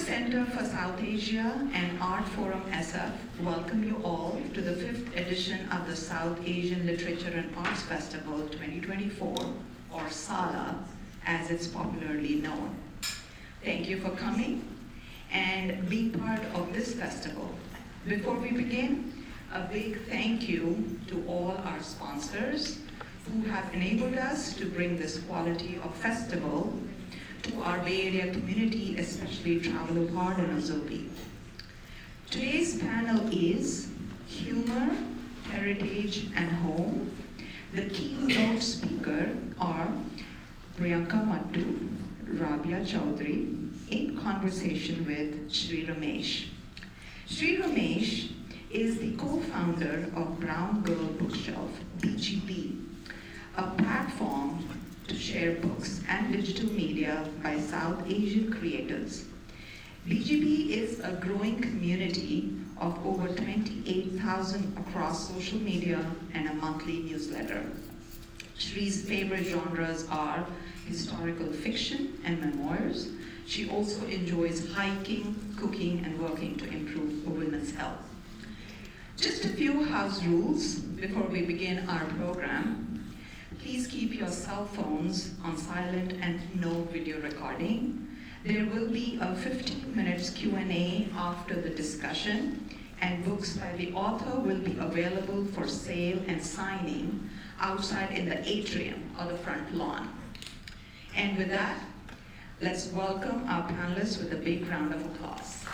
Center for South Asia and Art Forum SF welcome you all to the 5th edition of the South Asian Literature and Arts Festival 2024, or SALA, as it's popularly known. Thank you for coming and being part of this festival. Before we begin, a big thank you to all our sponsors who have enabled us to bring this quality of festival to our Bay Area community, especially Travelopod and Azobi. Today's panel is Humor, Heritage, and Home. The keynote speaker are Priyanka Mattoo, Rabia Chaudry, in conversation with Sri Ramesh. Sri Ramesh is the co-founder of Brown Girl Bookshelf, BGB, a platform to share books and digital media by South Asian creators. BGB is a growing community of over 28,000 across social media and a monthly newsletter. Shri's favorite genres are historical fiction and memoirs. She also enjoys hiking, cooking, and working to improve women's health. Just a few house rules before we begin our program. Please keep your cell phones on silent and no video recording. There will be a 15 minutes Q&A after the discussion, and books by the author will be available for sale and signing outside in the atrium or the front lawn. And with that, let's welcome our panelists with a big round of applause.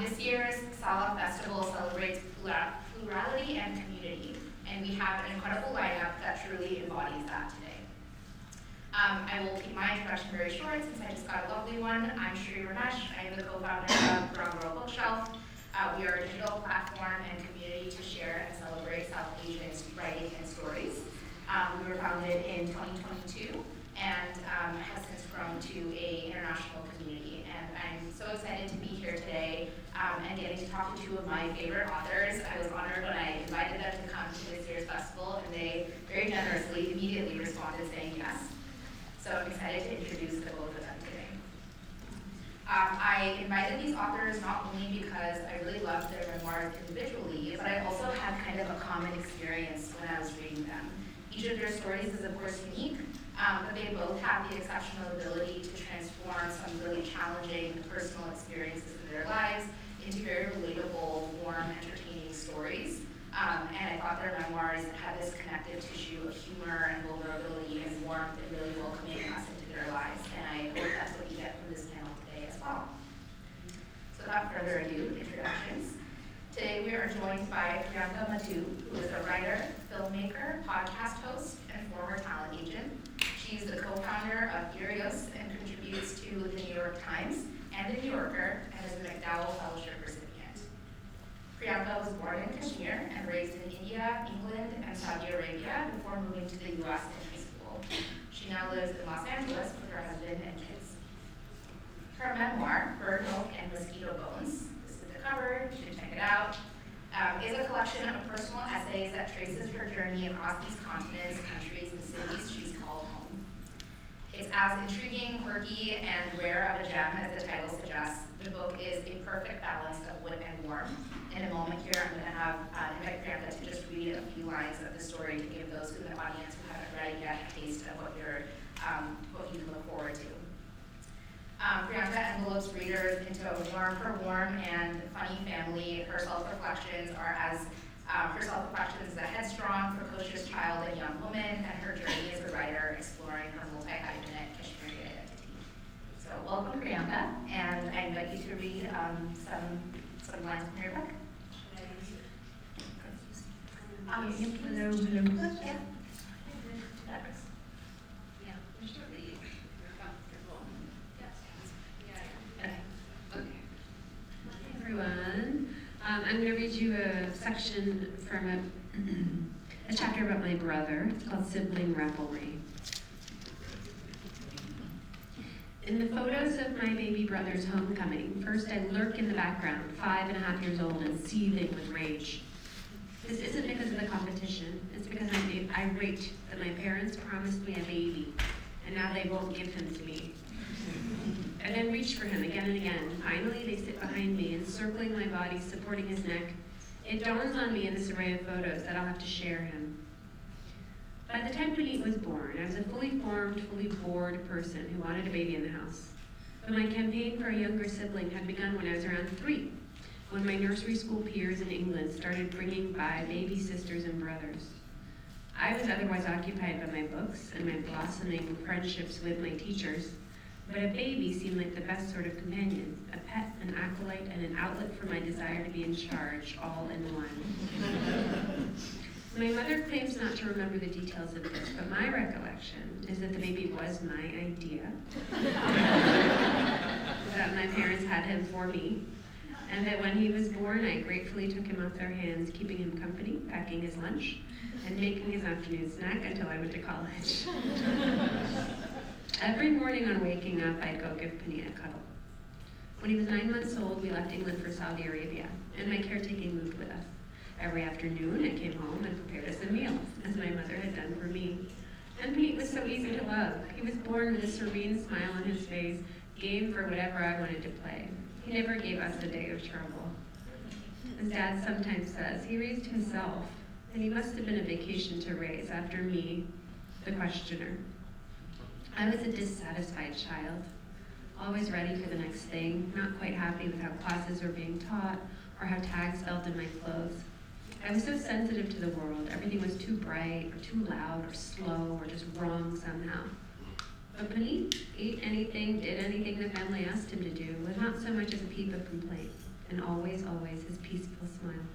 This year's SALA Festival celebrates plurality and community, and we have an incredible lineup that truly embodies that today. I will keep my introduction very short since I just got a lovely one. I'm Sri Ramesh. I am the co-founder of Brown Girl Bookshelf. We are a digital platform and community to share and celebrate South Asian writing and stories. We were founded in 2022 and has since grown to an international community. And I'm so excited to be here today and getting to talk to two of my favorite authors. I was honored when I invited them to come to this year's festival, and they very generously immediately responded saying yes. So I'm excited to introduce the both of them today. I invited these authors not only because I really loved their memoirs individually, but I also had kind of a common experience when I was reading them. Each of their stories is of course unique, but they both have the exceptional ability to transform some really challenging personal experiences in their lives into very relatable, warm, entertaining stories. And I thought their memoirs had this connective tissue of humor and vulnerability and warmth and really welcoming us into their lives. And I hope that's what you get from this panel today as well. So without further ado, introductions. Today we are joined by Priyanka Mattoo, who is a writer, filmmaker, podcast host, and former talent agent. She's the co-founder of Irios and contributes to the New York Times and the New Yorker, and is a McDowell Fellowship recipient. Priyanka was born in Kashmir and raised in India, England, and Saudi Arabia before moving to the US in high school. She now lives in Los Angeles with her husband and kids. Her memoir, Bird Milk Mosquito Bones, this is the cover, you should check it out, is a collection of personal essays that traces her journey across these continents, countries, and cities she's called home. It's as intriguing, quirky, and rare of a gem as the title suggests. The book is a perfect balance of wit and warmth. In a moment here, I'm going to have invite Priyanka to just read a few lines of the story to give those in the audience who haven't read it yet a taste of what you can look forward to. Priyanka envelopes readers into a warm and funny family. Her self-reflections are as a headstrong, precocious child and young woman, and her journey as a writer exploring her multi-hyphenate Kashmiri identity. So welcome, Priyanka, and I invite you to read some lines from your book. Hello. Yeah. Everyone. I'm going to read you a section from a chapter about my brother. It's called Sibling Revelry. In the photos of my baby brother's homecoming, first I lurk in the background, 5.5 years old and seething with rage. This isn't because of the competition, it's because I'm irate that my parents promised me a baby, and now they won't give him to me. I then reach for him again and again. Finally, they sit behind me, encircling my body, supporting his neck. It dawns on me in this array of photos that I'll have to share him. By the time Puneet was born, I was a fully formed, fully bored person who wanted a baby in the house. But my campaign for a younger sibling had begun when I was around 3, when my nursery school peers in England started bringing by baby sisters and brothers. I was otherwise occupied by my books and my blossoming friendships with my teachers, but a baby seemed like the best sort of companion, a pet, an acolyte, and an outlet for my desire to be in charge, all in one. My mother claims not to remember the details of this, but my recollection is that the baby was my idea, that my parents had him for me, and that when he was born, I gratefully took him off their hands, keeping him company, packing his lunch, and making his afternoon snack until I went to college. Every morning on waking up, I'd go give Puneet a cuddle. When he was 9 months old, we left England for Saudi Arabia, and my caretaking moved with us. Every afternoon, I came home and prepared us a meal, as my mother had done for me. And Puneet was so easy to love. He was born with a serene smile on his face, game for whatever I wanted to play. He never gave us a day of trouble. As Dad sometimes says, he raised himself, and he must have been a vacation to raise after me, the questioner. I was a dissatisfied child, always ready for the next thing, not quite happy with how classes were being taught or how tags felt in my clothes. I was so sensitive to the world. Everything was too bright, or too loud, or slow, or just wrong somehow. But Puneet ate anything, did anything the family asked him to do, with not so much as a peep of complaint, and always, always his peaceful smile.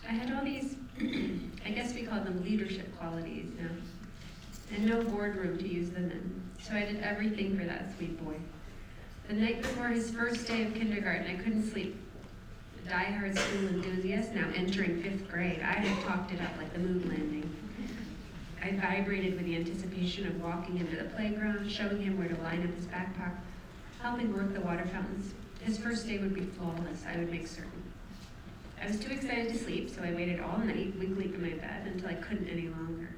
I had all these, I guess we call them leadership qualities, and no boardroom to use them in. So I did everything for that sweet boy. The night before his first day of kindergarten, I couldn't sleep. A die-hard school enthusiast, now entering 5th grade, I had talked it up like the moon landing. I vibrated with the anticipation of walking him to the playground, showing him where to line up his backpack, helping work the water fountains. His first day would be flawless, I would make certain. I was too excited to sleep, so I waited all night, wiggly in my bed, until I couldn't any longer.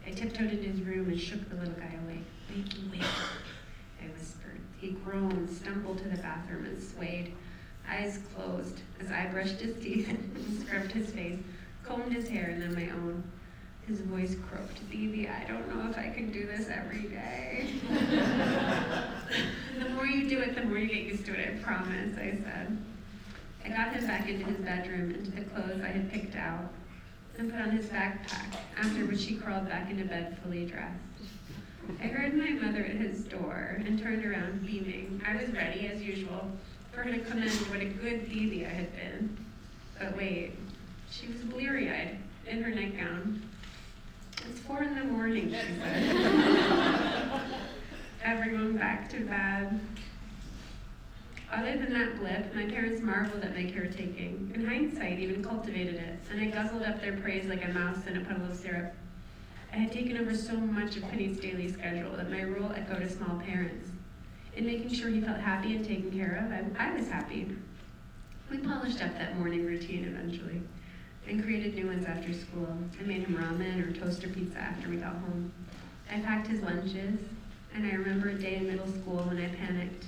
I tiptoed into his room and shook the little guy awake. "Wakey, wake," I whispered. He groaned, stumbled to the bathroom, and swayed, eyes closed, as I brushed his teeth and scrubbed his face, combed his hair, and then my own. His voice croaked, "Didi, I don't know if I can do this every day." "The more you do it, the more you get used to it, I promise," I said. I got him back into his bedroom, into the clothes I had picked out, and put on his backpack, after which he crawled back into bed fully dressed. I heard my mother at his door and turned around beaming. I was ready, as usual, for her to commend what a good Didi I had been. But wait, she was bleary-eyed in her nightgown. "It's 4 a.m, she said. Everyone back to bed. Other than that blip, my parents marveled at my caretaking. In hindsight, even cultivated it, and I guzzled up their praise like a mouse in a puddle of syrup. I had taken over so much of Puneet's daily schedule that my role echoed a small parent's. In making sure he felt happy and taken care of, I was happy. We polished up that morning routine eventually, and created new ones after school. I made him ramen or toaster pizza after we got home. I packed his lunches, and I remember a day in middle school when I panicked,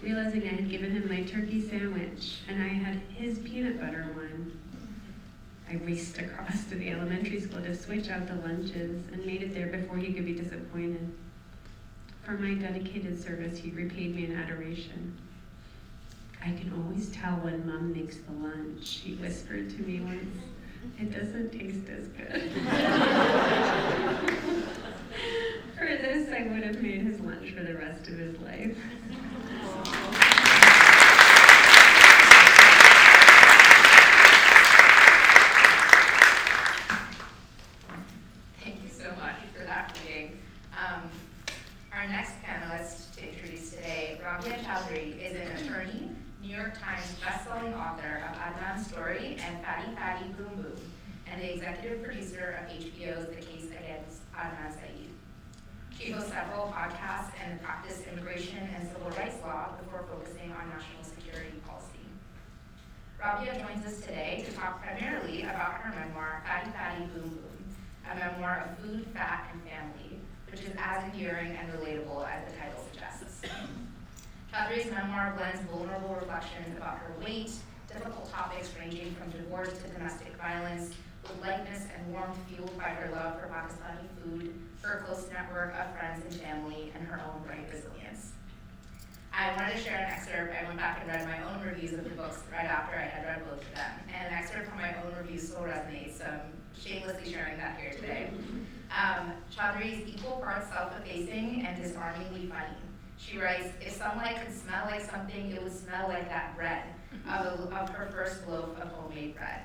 realizing I had given him my turkey sandwich, and I had his peanut butter one. I raced across to the elementary school to switch out the lunches and made it there before he could be disappointed. For my dedicated service, he repaid me in adoration. "I can always tell when Mom makes the lunch," he whispered to me once. "It doesn't taste as good." For this, I would have made his lunch for the rest of his life. Thank you so much for that reading. Our next panelist to introduce today, Rabia Chaudry, is an attorney, New York Times bestselling author of Adnan's Story and Fatty Fatty Blue Boom Boom, and the executive producer of HBO's The Case Against Adnan. She hosts several podcasts and practiced immigration and civil rights law before focusing on national security policy. Rabia joins us today to talk primarily about her memoir, Fatty Fatty Boom Boom, a memoir of food, fat, and family, which is as endearing and relatable as the title suggests. Chaudry's memoir blends vulnerable reflections about her weight, difficult topics ranging from divorce to domestic violence, with lightness and warmth fueled by her love for Pakistani food, her close network of friends and family, and her own bright resilience. I wanted to share an excerpt. I went back and read my own reviews of the books right after I had read both of them, and an excerpt from my own reviews still resonates, so I'm shamelessly sharing that here today. Chaudry is equal parts self-effacing and disarmingly funny. She writes, "If sunlight could smell like something, it would smell like that bread, of her first loaf of homemade bread.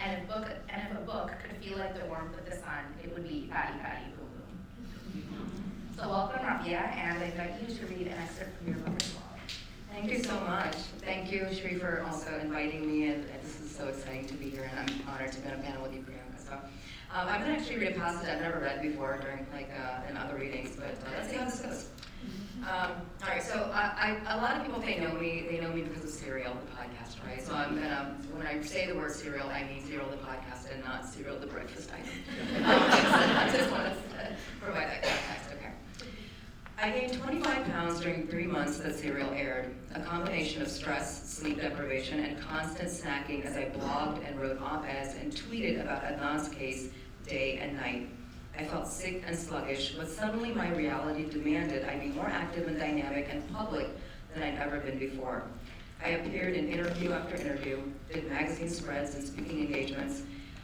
And if a book could feel like the warmth of the sun, it would be Fatty Fatty Boom Boom." So welcome, Rabia, and I invite you to read an excerpt from your book as well. Thank you so much. Thank you, Sri, for also inviting me, and this is so exciting to be here, and I'm honored to be on a panel with you, Priyanka. So, I'm going to actually read a passage I've never read before during in other readings, but let's see how this goes. All right, so a lot of people, they know me because of Serial, the podcast, right? So I'm gonna, when I say the word cereal, I mean Serial, the podcast, and not cereal, the breakfast item. I just want to provide that context, okay? I gained 25 pounds during 3 months that Serial aired, a combination of stress, sleep deprivation, and constant snacking as I blogged and wrote op-eds and tweeted about Adnan's case day and night. I felt sick and sluggish, but suddenly my reality demanded I be more active and dynamic and public than I'd ever been before. I appeared in interview after interview, did magazine spreads and speaking engagements,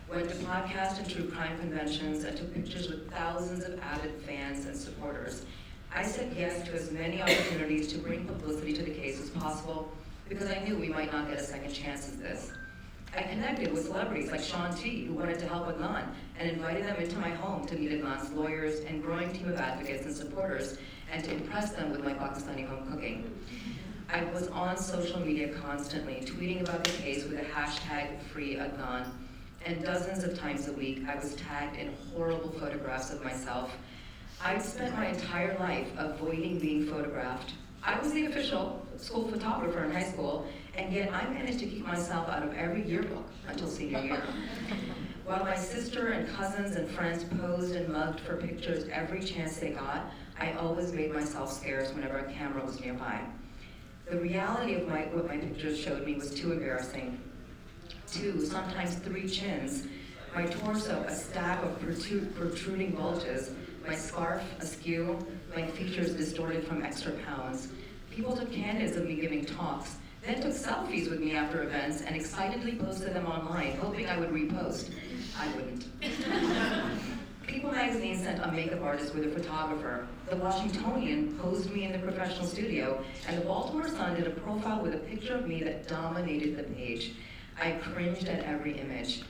went to podcast and true crime conventions, and took pictures with thousands of avid fans and supporters. I said yes to as many opportunities to bring publicity to the case as possible because I knew we might not get a second chance at this. I connected with celebrities like Sean T, who wanted to help Adnan, and invited them into my home to meet Adnan's lawyers and growing team of advocates and supporters, and to impress them with my Pakistani home cooking. I was on social media constantly, tweeting about the case with the hashtag #FreeAdnan, and dozens of times a week I was tagged in horrible photographs of myself. I'd spent my entire life avoiding being photographed. I was the official school photographer in high school, and yet I managed to keep myself out of every yearbook until senior year. While my sister and cousins and friends posed and mugged for pictures every chance they got, I always made myself scarce whenever a camera was nearby. The reality of what my pictures showed me was too embarrassing. 2, sometimes 3 chins, my torso a stack of protruding bulges, my scarf askew, my features distorted from extra pounds. People took candids of me giving talks, then took selfies with me after events and excitedly posted them online, hoping I would repost. I wouldn't. People magazine sent a makeup artist with a photographer. The Washingtonian posed me in the professional studio, and the Baltimore Sun did a profile with a picture of me that dominated the page. I cringed at every image.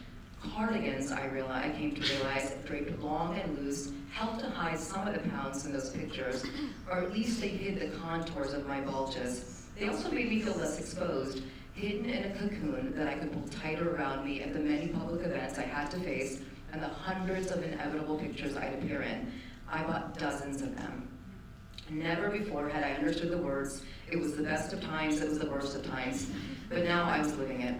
Cardigans, I came to realize, draped long and loose, helped to hide some of the pounds in those pictures, or at least they hid the contours of my bulges. They also made me feel less exposed, hidden in a cocoon that I could pull tighter around me at the many public events I had to face and the hundreds of inevitable pictures I'd appear in. I bought dozens of them. Never before had I understood the words, it was the best of times, it was the worst of times, but now I was living it.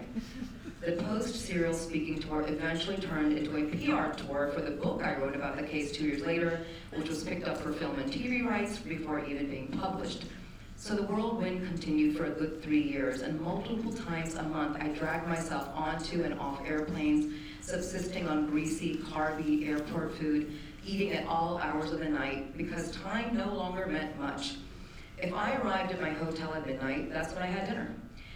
The post-Serial speaking tour eventually turned into a PR tour for the book I wrote about the case 2 years later, which was picked up for film and TV rights before even being published. So the whirlwind continued for a good 3 years, and multiple times a month I dragged myself onto and off airplanes, subsisting on greasy, carby airport food, eating at all hours of the night, because time no longer meant much. If I arrived at my hotel at midnight, that's when I had dinner.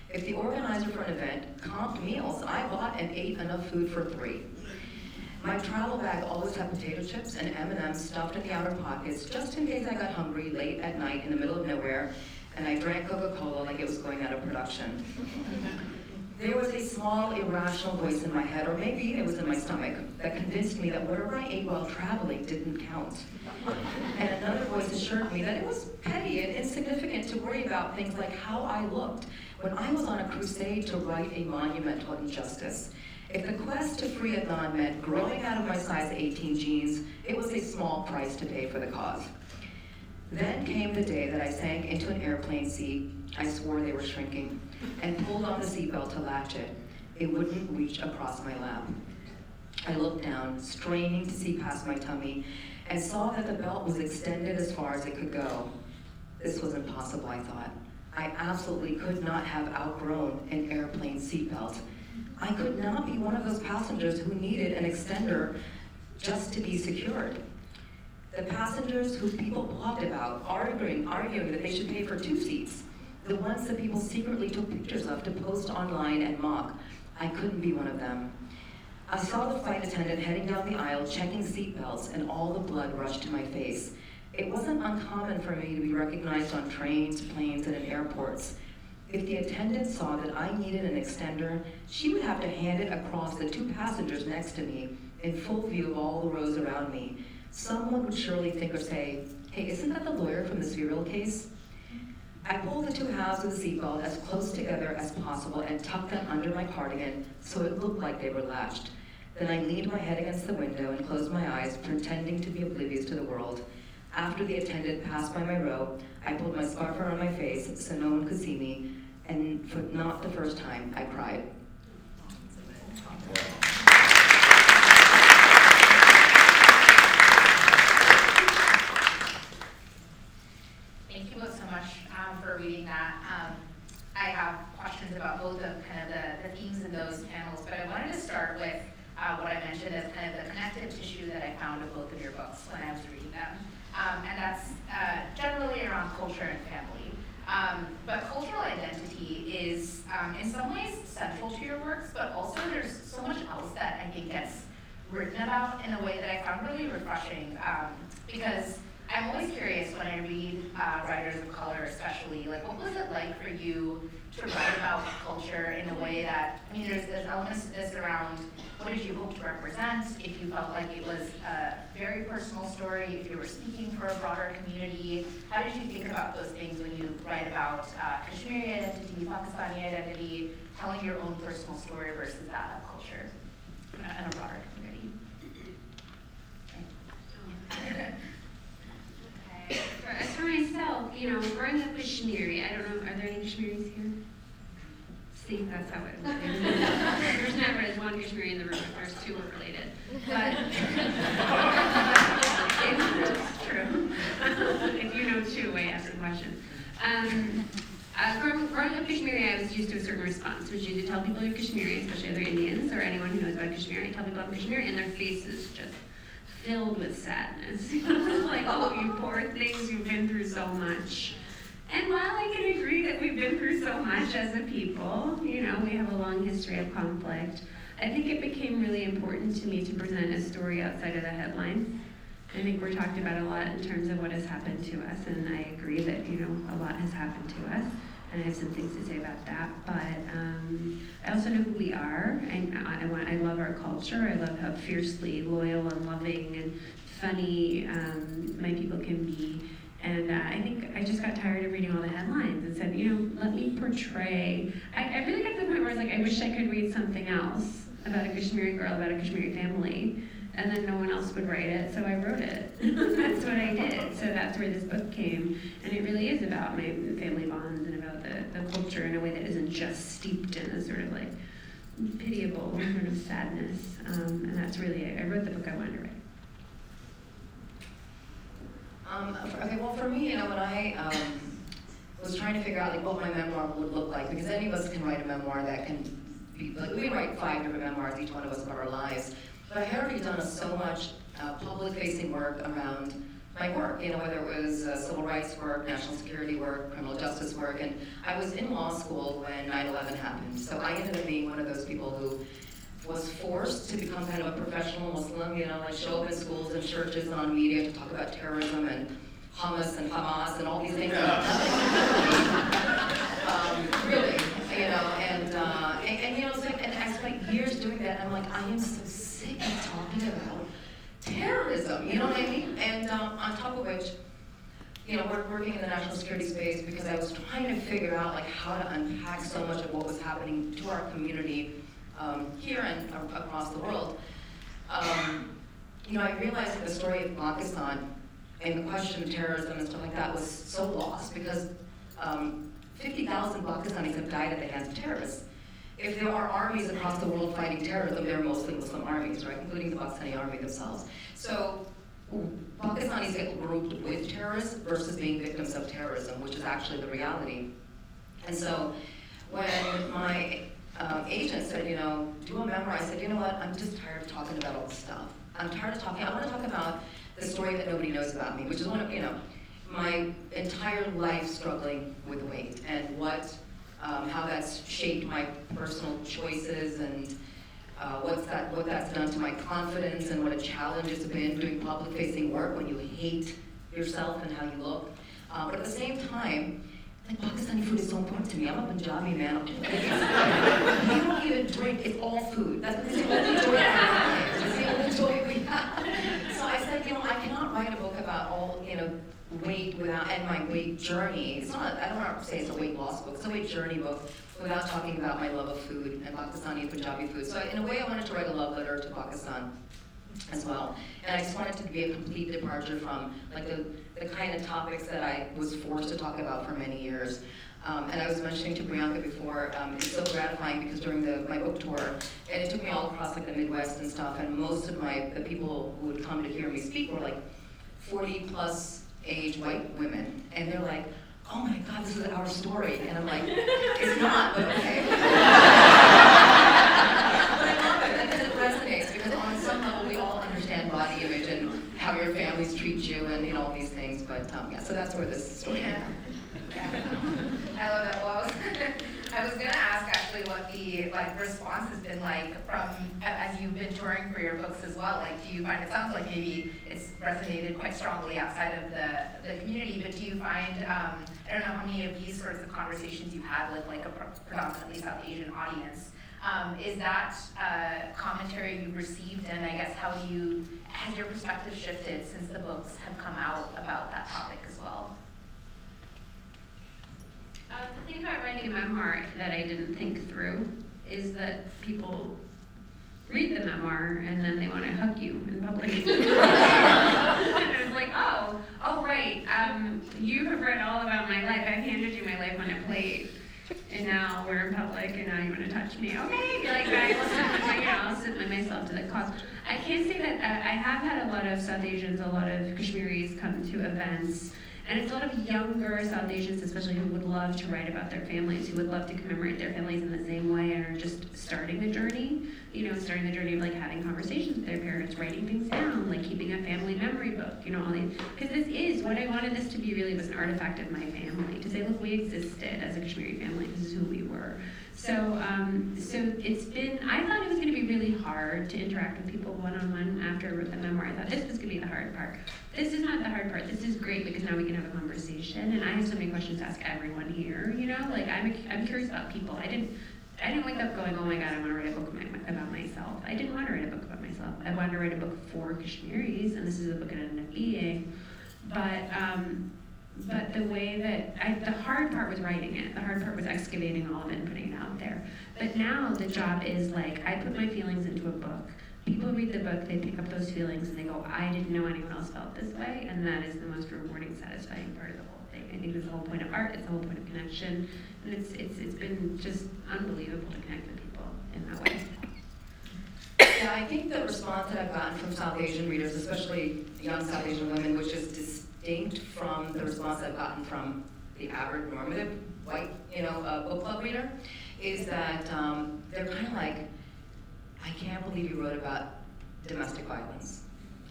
If the organizer for an event comped meals, I bought and ate enough food for 3. My travel bag always had potato chips and M&Ms stuffed in the outer pockets, just in case I got hungry late at night in the middle of nowhere, and I drank Coca-Cola like it was going out of production. There was a small, irrational voice in my head, or maybe it was in my stomach, that convinced me that whatever I ate while traveling didn't count. And another voice assured me that it was petty and insignificant to worry about things like how I looked when I was on a crusade to right a monumental injustice. If the quest to free Adnan meant growing out of my size 18 jeans, it was a small price to pay for the cause. Then came the day that I sank into an airplane seat. I swore they were shrinking, and pulled on the seatbelt to latch it. It wouldn't reach across my lap. I looked down, straining to see past my tummy, and saw that the belt was extended as far as it could go. This was impossible, I thought. I absolutely could not have outgrown an airplane seatbelt. I could not be one of those passengers who needed an extender just to be secured. The passengers who people blogged about, arguing that they should pay for 2 seats, the ones that people secretly took pictures of to post online and mock, I couldn't be one of them. I saw the flight attendant heading down the aisle checking seatbelts, and all the blood rushed to my face. It wasn't uncommon for me to be recognized on trains, planes, and in airports. If the attendant saw that I needed an extender, she would have to hand it across the 2 passengers next to me in full view of all the rows around me. Someone would surely think or say, "Hey, isn't that the lawyer from the serial case?" I pulled the 2 halves of the seatbelt as close together as possible and tucked them under my cardigan so it looked like they were latched. Then I leaned my head against the window and closed my eyes, pretending to be oblivious to the world. After the attendant passed by my row, I pulled my scarf around my face so no one could see me, and for not the first time, I cried. Thank you both so much for reading that. I have questions about both of kind of the themes in those panels, but I wanted to start with what I mentioned as kind of the connective tissue that I found of both of your books when I was reading them. And that's generally around culture and family. But cultural identity is in some ways central to your works, but also there's so much else that I think gets written about in a way that I found really refreshing, because I'm always curious when I read writers of color especially, like what was it like for you to write about culture in a way that, I mean, there's elements to this around what did you hope to represent, if you felt like it was a very personal story, if you were speaking for a broader community, how did you think about those things when you write about Kashmiri identity, Pakistani identity, telling your own personal story versus that of culture in a broader community? As for myself, growing up Kashmiri, I don't know, are there any Kashmiris here? See, that's how it works. There's never one Kashmiri in the room if there's 2 are related. But it's true. If you know 2, wait, ask a question. Growing up Kashmiri, I was used to a certain response, which is to tell people you're Kashmiri, especially other Indians or anyone who knows about Kashmiri, tell people I'm Kashmiri, and their faces just filled with sadness. Like, oh, you poor things, you've been through so much. And while I can agree that we've been through so much as a people, we have a long history of conflict, I think it became really important to me to present a story outside of the headlines. I think we're talked about a lot in terms of what has happened to us, and I agree that, a lot has happened to us, and I have some things to say about that, but I also know who we are, and I love our culture. I love how fiercely loyal and loving and funny my people can be. And I think I just got tired of reading all the headlines and said, let me portray. I really got to the point where I was like, I wish I could read something else about a Kashmiri girl, about a Kashmiri family, and then no one else would write it, so I wrote it. That's what I did. So that's where this book came. And it really is about my family bonds and about the culture in a way that isn't just steeped in a sort of like pitiable sort of sadness. And that's really it. I wrote the book I wanted to write. Okay, well, for me, when I was trying to figure out what my memoir would look like, because any of us can write a memoir that can be, we write 5 different memoirs, each one of us about our lives, but I had already done so much public-facing work around my work, whether it was civil rights work, national security work, criminal justice work, and I was in law school when 9/11 happened, so I ended up being one of those people who was forced to become kind of a professional Muslim, like show up in schools and churches and on media to talk about terrorism and hummus and Hamas and all these things. Really, and I spent years doing that, and I'm like, I am so sick of talking about terrorism, you know what I mean? And on top of which, we're working in the national security space because I was trying to figure out how to unpack so much of what was happening to our community here and across the world, I realized that the story of Pakistan and the question of terrorism and stuff like that was so lost because 50,000 Pakistanis have died at the hands of terrorists. If there are armies across the world fighting terrorism, they're mostly Muslim armies, right, including the Pakistani army themselves. So Pakistanis get grouped with terrorists versus being victims of terrorism, which is actually the reality. And so when my agent said, do a memoir, I said, you know what, I'm just tired of talking about all this stuff. I'm tired of talking, I want to talk about the story that nobody knows about me, which is one of, my entire life struggling with weight and how that's shaped my personal choices and what that's done to my confidence and what a challenge it's been doing public-facing work when you hate yourself and how you look. But at the same time, Pakistani food is so important to me. I'm a Punjabi man. We don't even drink. It's all food. That's the only joy I have. It's the only joy we have. So I said, I cannot write a book about all, weight and my weight journey. It's not, I don't want to say it's a weight loss book. It's a weight journey book without talking about my love of food and Pakistani and Punjabi food. So in a way, I wanted to write a love letter to Pakistan as well. And I just wanted to be a complete departure from the kind of topics that I was forced to talk about for many years. And I was mentioning to Priyanka before, it's so gratifying because during my book tour, and it took me all across the Midwest and stuff, and most of the people who would come to hear me speak were 40 plus age white women. And they're like, oh my God, this is our story. And I'm like, it's not, but okay. But I love it because it resonates, because on some level we all understand body image and how your families treat you and all these things. But so that's where this story came from. I love that. Well, I was gonna ask actually what the response has been like from as you've been touring for your books as well. Do you find it sounds like maybe it's resonated quite strongly outside of the community, but do you find I don't know how many of these sorts of conversations you've had with a predominantly South Asian audience. Is that commentary you've received, and I guess has your perspective shifted since the books have come out about that topic as well? The thing about writing a memoir that I didn't think through is that people read the memoir and then they want to hug you in public. And I was like, oh right, you have read all about my life. I've handed you my life on a plate, and now we're in public, and now you want to touch me. Okay, I'll submit myself to the cause. I can't say that I have had a lot of South Asians, a lot of Kashmiris come to events. And it's a lot of younger South Asians, especially, who would love to write about their families, who would love to commemorate their families in the same way, and are just starting the journey, starting the journey of having conversations with their parents, writing things down, keeping a family memory book, all these. Because this is, what I wanted this to be really was an artifact of my family, to say, look, we existed as a Kashmiri family, this is who we were. So it's been, I thought it was going to be really hard to interact with people one-on-one after I wrote the memoir. I thought this was going to be the hard part. This is not the hard part. This is great because now we can have a conversation, and I have so many questions to ask everyone here, I'm curious about people. I didn't wake up going, oh my God, I want to write a book about myself. I didn't want to write a book about myself. I wanted to write a book for Kashmiris, and this is the book it ended up being. But the way that, the hard part was writing it. The hard part was excavating all of it and putting it out there. But now the job is I put my feelings into a book. People read the book, they pick up those feelings, and they go, I didn't know anyone else felt this way, and that is the most rewarding, satisfying part of the whole thing. I think it's the whole point of art, it's the whole point of connection, and it's been just unbelievable to connect with people in that way. Yeah, I think the response that I've gotten from South Asian readers, especially young South Asian women, which is distinct from the response I've gotten from the average normative white, book club reader, is that they're kind of like, I can't believe you wrote about domestic violence.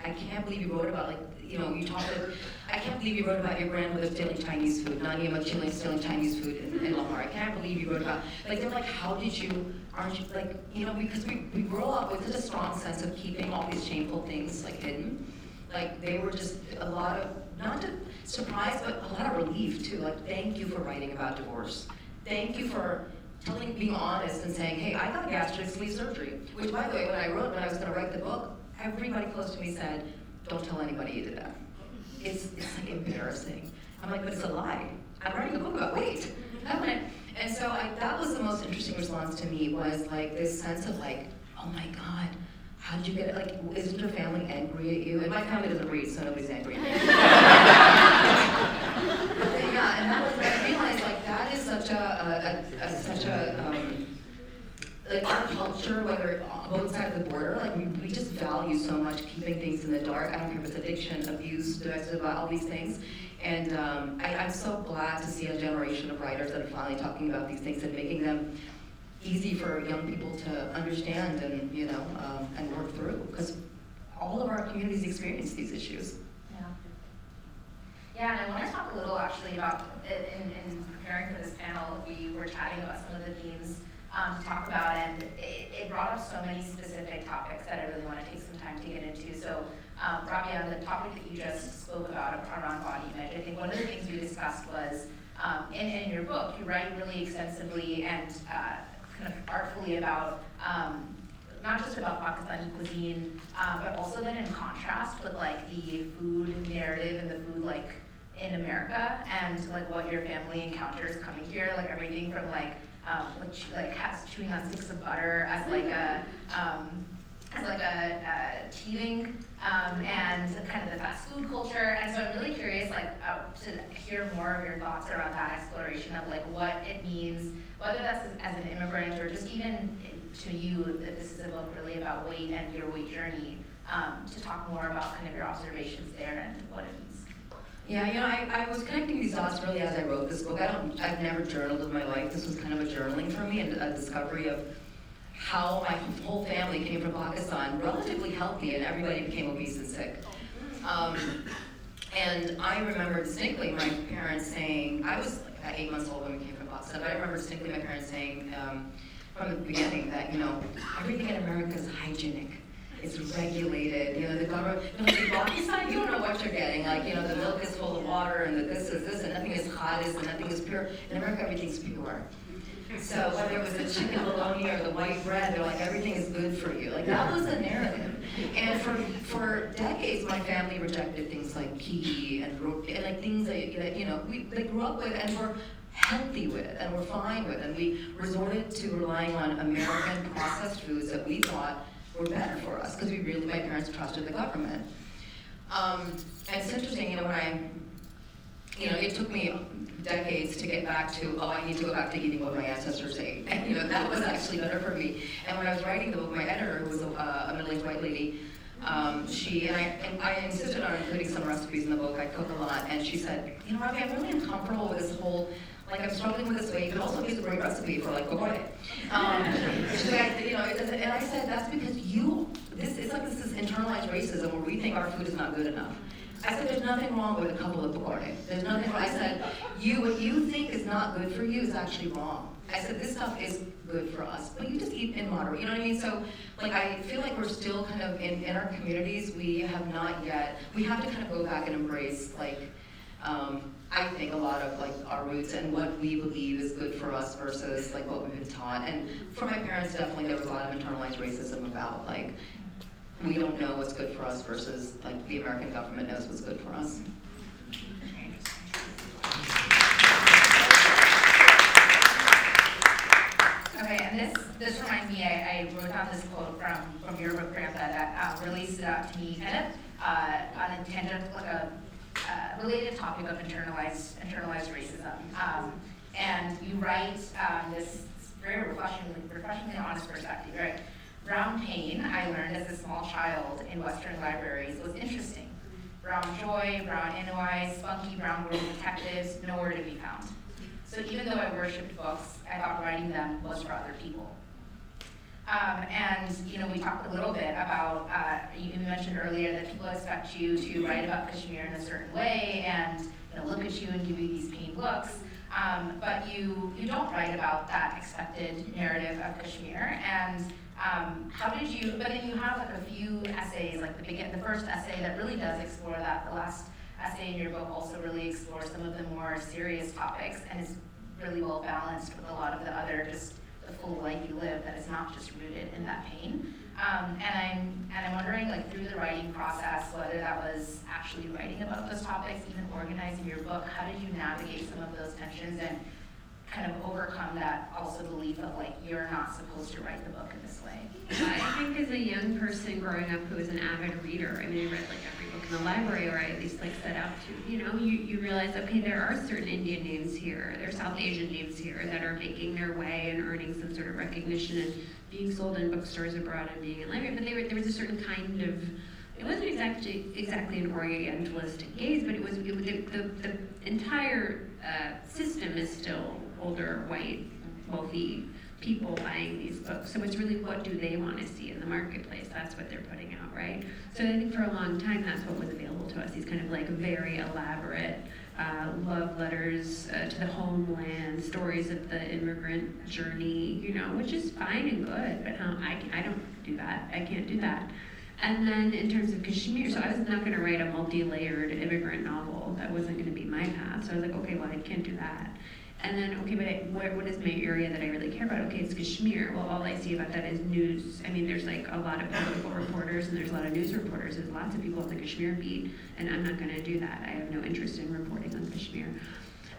I can't believe you wrote about I can't believe you wrote about your grandmother stealing Chinese food, Nani Amma stealing Chinese food in Lahore. I can't believe you wrote about, they're like, how did you, aren't you, because we grow up with such a strong sense of keeping all these shameful things hidden. They were just a lot of, not to surprise, but a lot of relief too. Thank you for writing about divorce. Thank you for being honest and saying, hey, I got gastric sleeve surgery. Which, by the way, when I was going to write the book, everybody close to me said, don't tell anybody you did that. It's embarrassing. I'm like, but it's a lie. I'm writing a book about weight. And so that was the most interesting response to me, was like this sense of like, oh my God, how did you get it? Like, isn't your family angry at you? And my family doesn't read, so nobody's angry at me. Yeah, and that was, I realized like that is such like our culture, whether on both sides of the border, like we just value so much keeping things in the dark. I don't care if it's addiction, abuse, domestic violence, all these things. And I'm so glad to see a generation of writers that are finally talking about these things and making them easy for young people to understand and, you know, and work through, because all of our communities experience these issues. Yeah, and I want to talk a little actually about, in preparing for this panel, we were chatting about some of the themes to talk about, and it brought up so many specific topics that I really want to take some time to get into. So, Rabia, the topic that you just spoke about around body image, I think one of the things we discussed was, in your book, you write really extensively and kind of artfully about, not just about Pakistani cuisine, but also then in contrast with like the food narrative and the food like in America, and like what your family encounters coming here, like everything from like chewing on sticks of butter as like a teething, and kind of the fast food culture. And so I'm really curious, like, to hear more of your thoughts around that exploration of like what it means, whether that's as an immigrant or just even to you, that this is a book really about weight and your weight journey, to talk more about kind of your observations there and what it means. Yeah, you know, I was connecting these dots really as I wrote this book. I've never journaled in my life. This was kind of a journaling for me and a discovery of how my whole family came from Pakistan, relatively healthy, and everybody became obese and sick. And I remember distinctly my parents saying, I was like 8 months old when we came from Pakistan, but I remember distinctly my parents saying from the beginning that, you know, everything in America is hygienic. It's regulated, you know, the government, you know, like Pakistan, you don't know what you're getting. Like, you know, the milk is full of water, and this is this, and nothing is khalis, and nothing is pure. In America, everything's pure. So whether it was the chicken bologna or the white bread, they're like, everything is good for you. Like, that was the narrative. And for decades, my family rejected things like ghee and like things that you know, they grew up with and were healthy with and were fine with. And we resorted to relying on American processed foods that we thought were better for us, because my parents trusted the government. And it's interesting, you know, it took me decades to get back to, I need to go back to eating what my ancestors ate. And, you know, that was actually better for me. And when I was writing the book, my editor, who was a middle-aged white lady, I insisted on including some recipes in the book. I cook a lot, and she said, you know, Rabia, I'm really uncomfortable with this whole, like, I'm struggling with this weight, but also it's a great recipe for like kokore. She's like, you know, and I said, that's because this is internalized racism where we think our food is not good enough. I said, there's nothing wrong with a couple of kokore. There's nothing wrong. I said, what you think is not good for you is actually wrong. I said, this stuff is good for us, but you just eat in moderate, you know what I mean? So, like, I feel like we're still kind of, in our communities, we have to kind of go back and embrace, like, I think a lot of like our roots and what we believe is good for us versus like what we've been taught. And for my parents, definitely there was a lot of internalized racism about like, we don't know what's good for us versus like the American government knows what's good for us. Okay, and this reminds me, I wrote down this quote from your book, Priyanka, that really stood out to me, kind of on a tangent, like a related topic of internalized racism. And you write this very refreshingly honest perspective, right? Brown pain, I learned as a small child in Western libraries, was interesting. Brown joy, brown Inuits, spunky brown world detectives, nowhere to be found. So even though I worshipped books, I thought writing them was for other people. And you know, we talked a little bit about, you mentioned earlier that people expect you to write about Kashmir in a certain way and you know, look at you and give you these pained looks. But you don't write about that expected narrative of Kashmir. And but then you have like a few essays, like the first essay that really does explore that. The last essay in your book also really explores some of the more serious topics and is really well balanced with a lot of the other just the full life you live that is not just rooted in that pain. And I'm wondering, like, through the writing process, whether that was actually writing about those topics, even organizing your book, how did you navigate some of those tensions? And kind of overcome that also belief of like, you're not supposed to write the book in this way? I think as a young person growing up who was an avid reader, I mean, I read like every book in the library, or I at least like set out to, you know, you realize, okay, there are certain Indian names here, there are South Asian names here that are making their way and earning some sort of recognition and being sold in bookstores abroad and being in libraries, but there was a certain kind of, it wasn't exactly an Orientalistic gaze, but the entire system is still older, white, wealthy people buying these books. So it's really, what do they want to see in the marketplace? That's what they're putting out, right? So I think for a long time that's what was available to us, these kind of like very elaborate love letters to the homeland, stories of the immigrant journey, you know, which is fine and good, but I don't do that. I can't do that. And then in terms of Kashmir, so I was not going to write a multi-layered immigrant novel. That wasn't going to be my path. So I was like, okay, well, I can't do that. And then, okay, but what is my area that I really care about? Okay, it's Kashmir. Well, all I see about that is news. I mean, there's like a lot of political reporters and there's a lot of news reporters. There's lots of people on the Kashmir beat, and I'm not going to do that. I have no interest in reporting on Kashmir.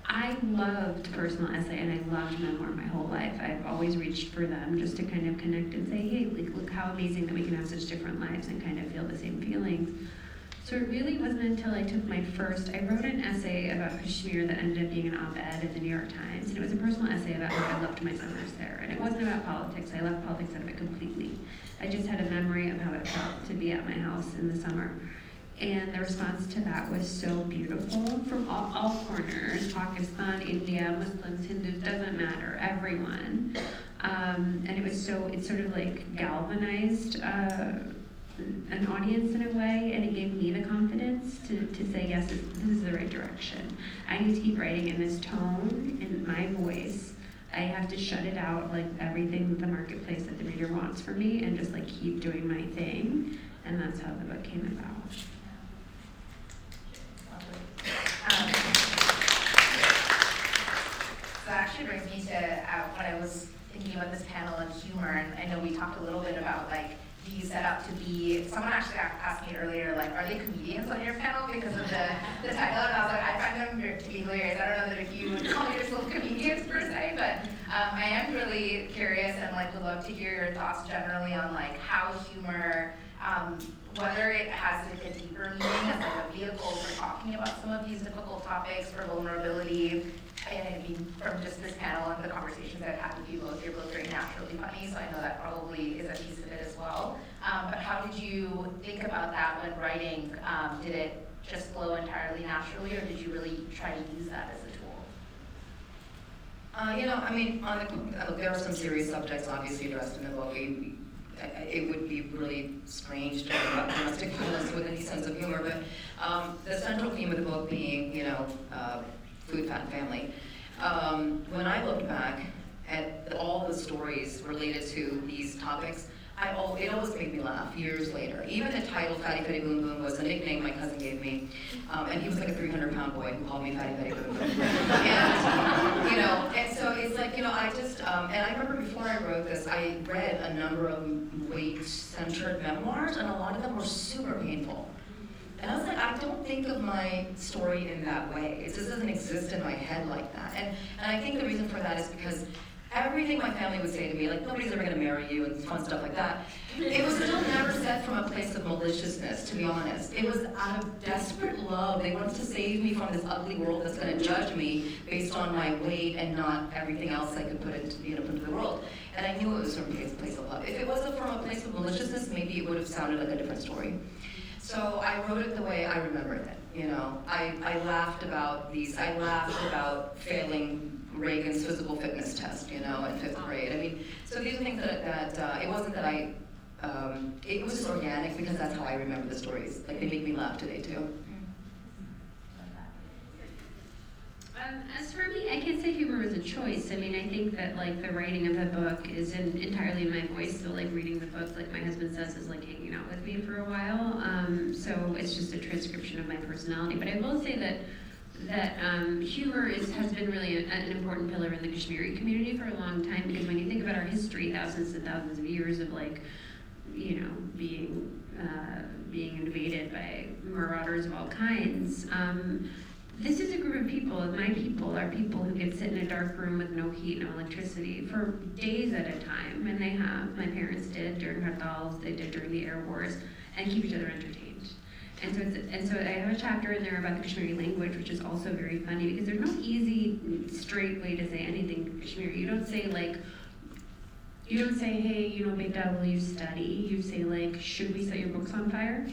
I loved personal essay and I loved memoir my whole life. I've always reached for them just to kind of connect and say, hey, look how amazing that we can have such different lives and kind of feel the same feelings. So it really wasn't until I took my first, I wrote an essay about Kashmir that ended up being an op-ed in the New York Times, and it was a personal essay about how I loved my summers there. And it wasn't about politics. I left politics out of it completely. I just had a memory of how it felt to be at my house in the summer. And the response to that was so beautiful from all corners, Pakistan, India, Muslims, Hindus, doesn't matter, everyone. And it sort of like galvanized an audience in a way, and it gave me the confidence to say, yes, this is the right direction. I need to keep writing in this tone, in my voice. I have to shut it out, like everything that the marketplace that the reader wants from me, and just like keep doing my thing. And that's how the book came about. So that actually brings me to when I was thinking about this panel on humor, and I know we talked a little bit about like, do you set out to be, someone actually asked me earlier, like, are they comedians on your panel because of the title? And I was like, I find them to be hilarious. I don't know that if you would call yourself comedians per se, but I am really curious and like would love to hear your thoughts generally on like how humor, whether it has like a deeper meaning as like a vehicle for talking about some of these difficult topics, for vulnerability. And I mean, from just this panel and the conversations I've had with you both, you're both very naturally funny, so I know that probably is a piece of it as well. But how did you think about that when writing? Did it just flow entirely naturally, or did you really try to use that as a tool? You know, I mean, there are some serious subjects obviously addressed in the book. It would be really strange to talk about domestic violence with any sense of humor, but the central theme of the book being, you know, food, fat, and family. When I looked back at all the stories related to these topics, it always made me laugh years later. Even the title Fatty Fatty Boom Boom was a nickname my cousin gave me, and he was like a 300-pound boy who called me Fatty Fatty Boom Boom. And, you know, and so it's like, you know, I just, and I remember before I wrote this, I read a number of weight-centered memoirs, and a lot of them were super painful. And I was like, I don't think of my story in that way. It just doesn't exist in my head like that. And I think the reason for that is because everything my family would say to me, like, nobody's ever gonna marry you and fun stuff like that, it was still never said from a place of maliciousness, to be honest. It was out of desperate love. They wanted to save me from this ugly world that's gonna judge me based on my weight and not everything else I could put into the world. And I knew it was from a place of love. If it wasn't from a place of maliciousness, maybe it would have sounded like a different story. So I wrote it the way I remembered it, you know. I laughed about failing Reagan's physical fitness test, you know, in 5th grade. I mean, so these are things that it wasn't that it was just organic because that's how I remember the stories. Like, they make me laugh today, too. As for me, I can't say humor was a choice. I mean, I think that like the writing of the book is entirely in my voice. So like reading the book, like my husband says, is like hanging out with me for a while. So it's just a transcription of my personality. But I will say that humor has been really an important pillar in the Kashmiri community for a long time, because when you think about our history, thousands and thousands of years of like, you know, being invaded by marauders of all kinds, this is a group of people, my people are people who get sit in a dark room with no heat, no electricity for days at a time, and my parents did during Hartals, they did during the air wars, and keep each other entertained. And so I have a chapter in there about the Kashmiri language, which is also very funny, because there's no easy, straight way to say anything in Kashmiri. You don't say, hey, Beta, will you study? You say, should we set your books on fire?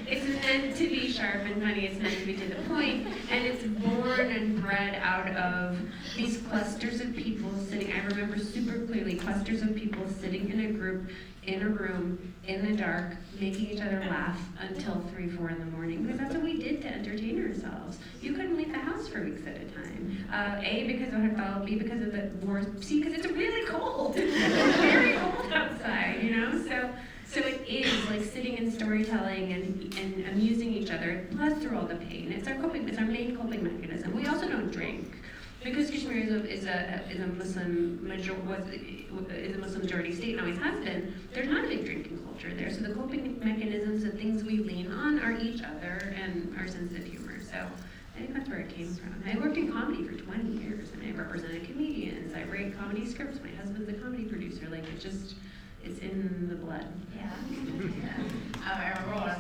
It's meant to be sharp and funny, it's meant to be to the point, and it's born and bred out of these clusters of people sitting, I remember super clearly, clusters of people sitting in a group, in a room, in the dark, making each other laugh until 3, 4 in the morning, because that's what we did to entertain ourselves. You couldn't leave the house for weeks at a time. A, because of Hartal, B, because of the wars, C, because it's really cold. It's very cold outside, So it is sitting and storytelling and amusing each other, plus through all the pain. It's our main coping mechanism. We also don't drink. Because Kashmir is a Muslim majority state and always has been, there's not a big drinking culture there. So the coping mechanisms, the things we lean on are each other and our sense of humor. So I think that's where it came from. I worked in comedy for 20 years and I represented comedians. I write comedy scripts. My husband's a comedy producer. It's in the blood. Yeah. I remember one of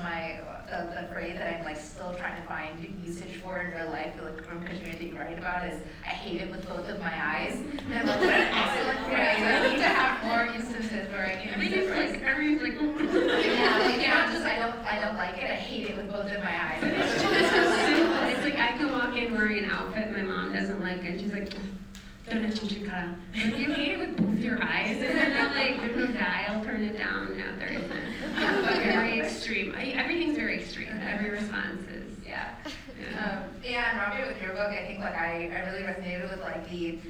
the phrase that I'm still trying to find usage for in real life, from Kashmir that you write about is, I hate it with both of my eyes. And I'm what an excellent phrase. I need to have more instances where I can use it. I don't like it, I hate it with both of my eyes. It's so simple. It's I can walk in wearing an outfit my mom doesn't like, and she's like, don't have chinchikara. You hate it with both your eyes. And there's no dial, turn it down. No, there isn't. But very extreme. Everything's very extreme. Every response is, yeah. And Rabia, with your book, I think I really resonated with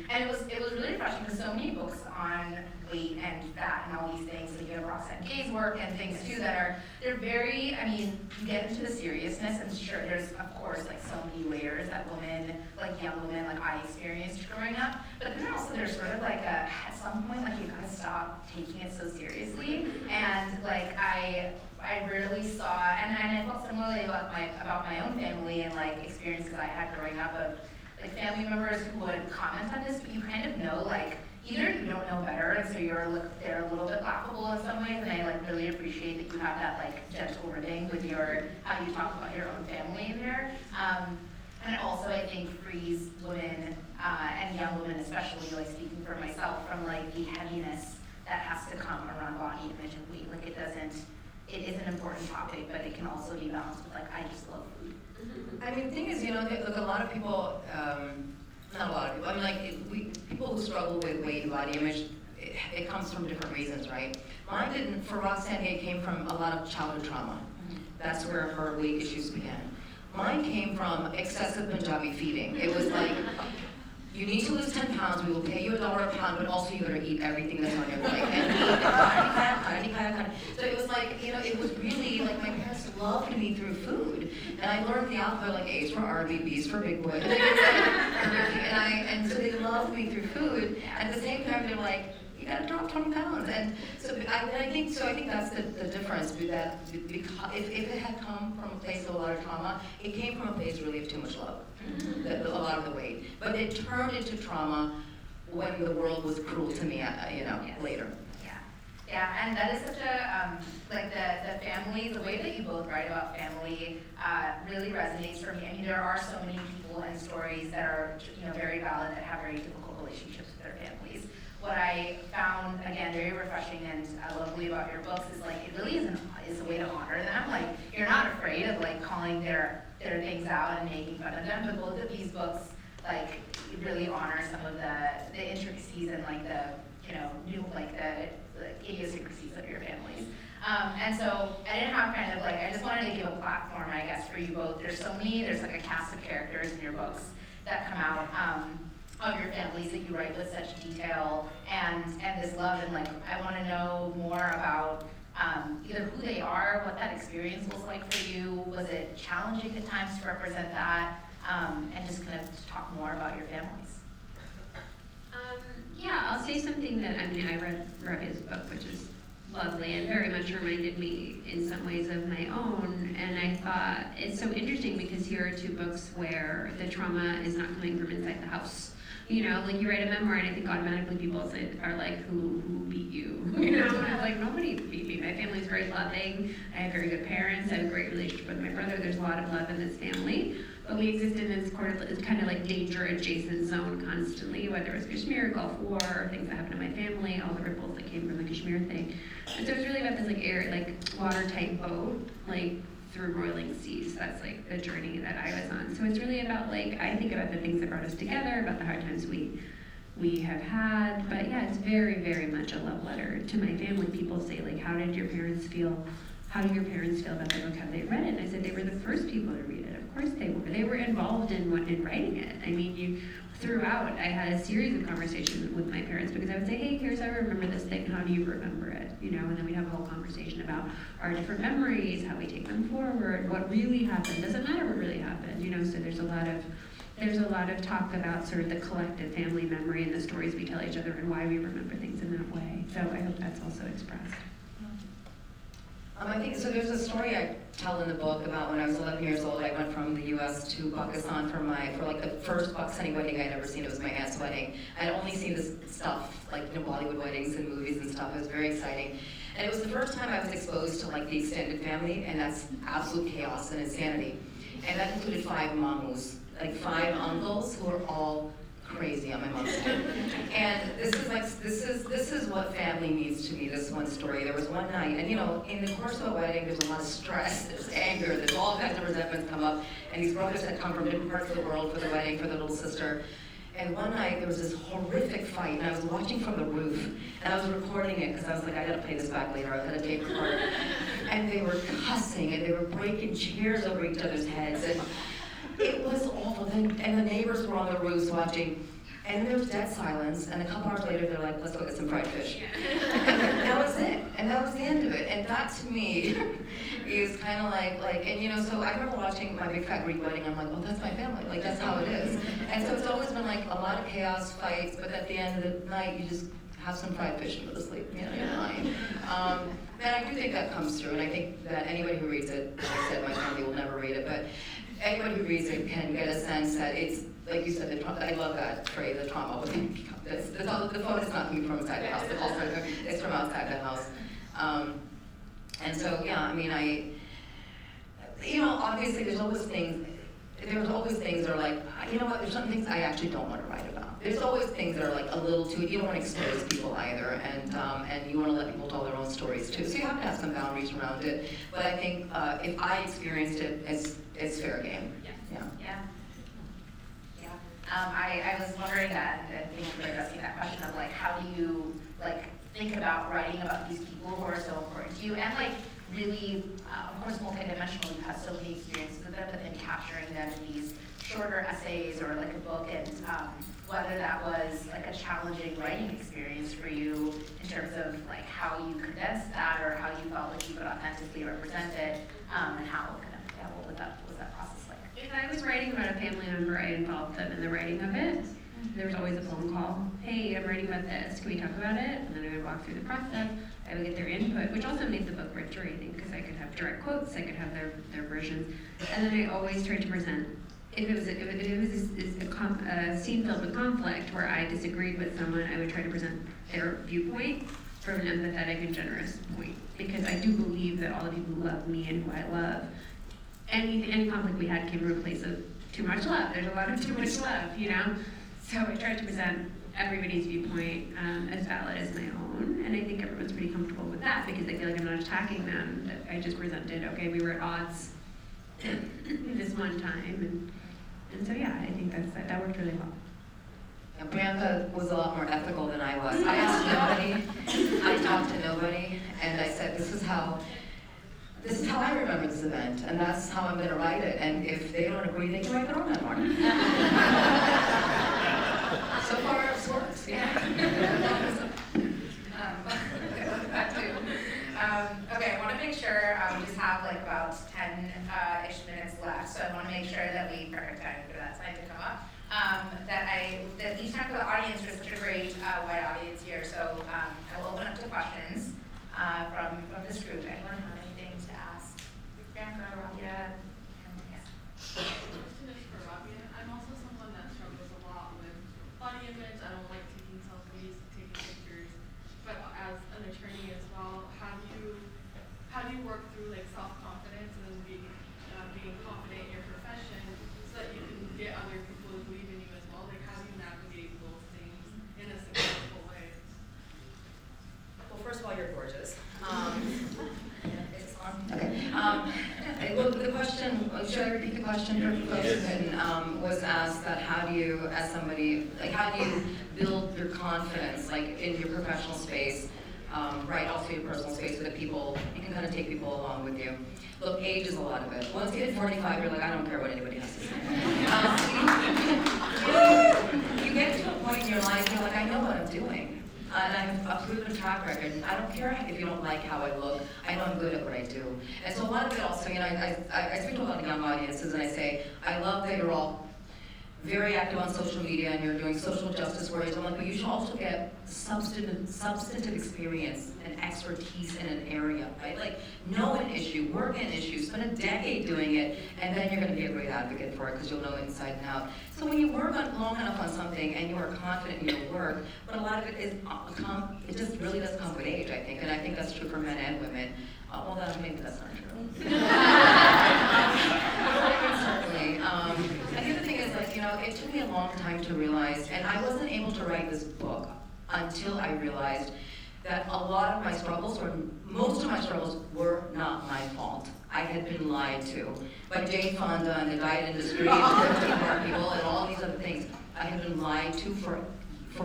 and it was really refreshing because so many books on weight and fat and all these things, you have Roxanne Gay's work and things too they're very, you get into the seriousness, and sure, there's of course so many layers that women, young women I experienced growing up, but then also there's sort of at some point you gotta stop taking it so seriously, and I rarely saw, and I felt similarly about my own family and experiences I had growing up of family members who would comment on this, but you kind of know either you don't know better, and so they're a little bit laughable in some ways, and I really appreciate that you have that gentle ribbing with how you talk about your own family in there. And also I think frees women and young women especially, speaking for myself, from the heaviness that has to come around body image and weight. It is an important topic, but it can also be balanced with I just love food. The thing is, look, a lot of people, not a lot of people, people who struggle with weight and body image, it comes from different reasons, right? Mine didn't, for Roxanne, it came from a lot of childhood trauma. That's where her weight issues began. Mine came from excessive Punjabi feeding. It was you need to lose 10 pounds, we will pay you $1 a pound, but also you better eat everything that's on your plate. And so it was it was really my parents loved me through food. And I learned the alphabet, A's for Arby, B's for Big Boy. And so they loved me through food. At the same time, they're you gotta drop 20 pounds. And so I think that's the difference, because if it had come from a place of a lot of trauma, it came from a place really of too much love, a lot of the weight. But it turned into trauma when the world was cruel to me, later. Yeah, and that is such a, the family, the way that you both write about family really resonates for me. There are so many people and stories that are, very valid, that have very difficult relationships with their families. What I found, again, very refreshing and lovely about your books is it really is a way to honor them. You're not afraid of calling their things out and making fun of them, but both of these books really honor some of the intricacies and the idiosyncrasies of your families. And so I didn't have I just wanted to give a platform, I guess, for you both. There's a cast of characters in your books that come out of your families that you write with such detail and this love, and I want to know more about either who they are, what that experience was like for you. Was it challenging at times to represent that, and just kind of talk more about your families? Yeah, I'll say something that, I read Rabia's book, which is lovely and very much reminded me in some ways of my own. And I thought it's so interesting because here are two books where the trauma is not coming from inside the house. You know, like you write a memoir and I think automatically people are like, who beat you? You know, and I'm like, nobody beat me. My family's very loving. I have very good parents. I have a great relationship with my brother. There's a lot of love in this family. But we exist in this kind of like danger adjacent zone constantly, whether it was Kashmir, Gulf War, or things that happened to my family, all the ripples that came from the Kashmir thing. And so it's really about this like watertight boat, like through roiling seas. That's like the journey that I was on. So it's really about like, I think about the things that brought us together, about the hard times we have had. But yeah, it's very, very much a love letter to my family. People say like, how did your parents feel? How do your parents feel about the book? Have they read it? And I said, they were the first people to read it. Of course they were. They were involved in writing it. I mean, throughout, I had a series of conversations with my parents because I would say, hey, here's how I remember this thing. How do you remember it? You know, and then we'd have a whole conversation about our different memories, how we take them forward, what really happened. Doesn't matter what really happened, you know. So there's a lot of talk about sort of the collective family memory and the stories we tell each other and why we remember things in that way. So I hope that's also expressed. I think, so there's a story I tell in the book about when I was 11 years old. I went from the US to Pakistan for like the first Pakistani wedding I'd ever seen. It was my aunt's wedding. I'd only seen this stuff, like, you know, Bollywood weddings and movies and stuff. It was very exciting. And it was the first time I was exposed to like the extended family, and that's absolute chaos and insanity. And that included 5 mamus, like 5 uncles who were all crazy on my mom's side. And this is what family means to me, this one story. There was one night, and you know, in the course of a wedding, there's a lot of stress, there's anger, there's all kinds of resentments come up, and these brothers had come from different parts of the world for the wedding for the little sister. And one night, there was this horrific fight, and I was watching from the roof, and I was recording it, because I was like, I gotta play this back later, I had a tape recorder. And they were cussing, and they were breaking chairs over each other's heads, and it was awful. And the neighbors were on the roofs watching, and there was dead silence, and a couple hours later, they're like, let's go get some fried fish. And that was it, and that was the end of it. And that, to me, is kind of like, and you know, so I remember watching my Big Fat Greek Wedding, I'm like, oh, that's my family, like, that's how it is. And so it's always been like a lot of chaos, fights, but at the end of the night, you just have some fried fish and go to sleep, you know, you're fine. And I do think that comes through, and I think that anybody who reads it, like I said, my family will never read it, but anybody who reads it can get a sense that it's, like you said, I love that phrase, the trauma. The phone is not coming from inside the house, the call center is from outside the house. And so, yeah, I mean, you know, obviously there's always things that are like, you know what, there's some things I actually don't want to write about. There's always things that are like a little too, you don't want to expose people either, and you want to let people tell their own stories too. So you have to have some boundaries around it. But I think if I experienced it, it's fair game. Yeah. I was wondering that, I think we're addressing that question of like, how do you like think about writing about these people who are so important to you, and like really, of course, multidimensional, you have so many experiences with them, but then capturing them in these shorter essays or like a book, and whether that was like a challenging writing experience for you in terms of like how you condensed that, or how you felt like you could authentically represent it, and how kind of, yeah, what was that process like? If I was writing about a family member, I involved them in the writing of it. There was always a phone call. Hey, I'm writing about this. Can we talk about it? And then I would walk through the process. I would get their input, which also made the book richer, I think, because I could have direct quotes, I could have their versions. And then I always tried to present, if it was a scene filled with conflict where I disagreed with someone, I would try to present their viewpoint from an empathetic and generous point. Because I do believe that all the people who love me and who I love, any conflict we had came from a place of too much love. There's a lot of too much love, you know? So I tried to present everybody's viewpoint as valid as my own, and I think everyone's pretty comfortable with that because they feel like I'm not attacking them, that I just presented, okay, we were at odds this one time, and so yeah, I think that worked really well. And Priyanka was a lot more ethical than I was. I asked nobody, I talked to nobody, and I said, this is how I remember this event, and that's how I'm going to write it. And if they don't agree, they can write their own memoir. So far, it works, yeah. That too. Okay, I want to make sure we just have like about 10-ish minutes left, so I want to make sure that we perfect time for that slide to come up. That each time for the audience, there's such a great wide audience here, so I will open up to questions gorgeous. It's on? Okay. Well, the question, should I repeat the question for folks? And was asked that how do you, as somebody, like how do you build your confidence, like in your professional space, right, also your personal space, so that people, you can kind of take people along with you. Look, age is a lot of it. Once you hit 45, you're like, I don't care what anybody has to say. You get to a point in your life, you're like, I know what I'm doing. And I have a proven track record. And I don't care if you don't like how I look. I know I'm good at what I do. And so a lot of it also, you know, I speak to a lot of young audiences and I say, I love that you're all very active on social media and you're doing social justice work. I'm like, but you should also get substantive experience and expertise in an area, right? Like, know an issue, work an issue, spend a decade doing it, and then you're going to be a great advocate for it because you'll know inside and out. So when you work on long enough on something and you are confident in your work, but a lot of it is, it just really does come with age, I think, and I think that's true for men and women. Well, maybe that's not true. Certainly. And the other thing is, like, you know, it took me a long time to realize, and I wasn't able to write this book until I realized that a lot of my struggles, or most of my struggles, were not my fault. I had been lied to by Jane Fonda and the diet industry and 15 more people and all these other things. I had been lied to for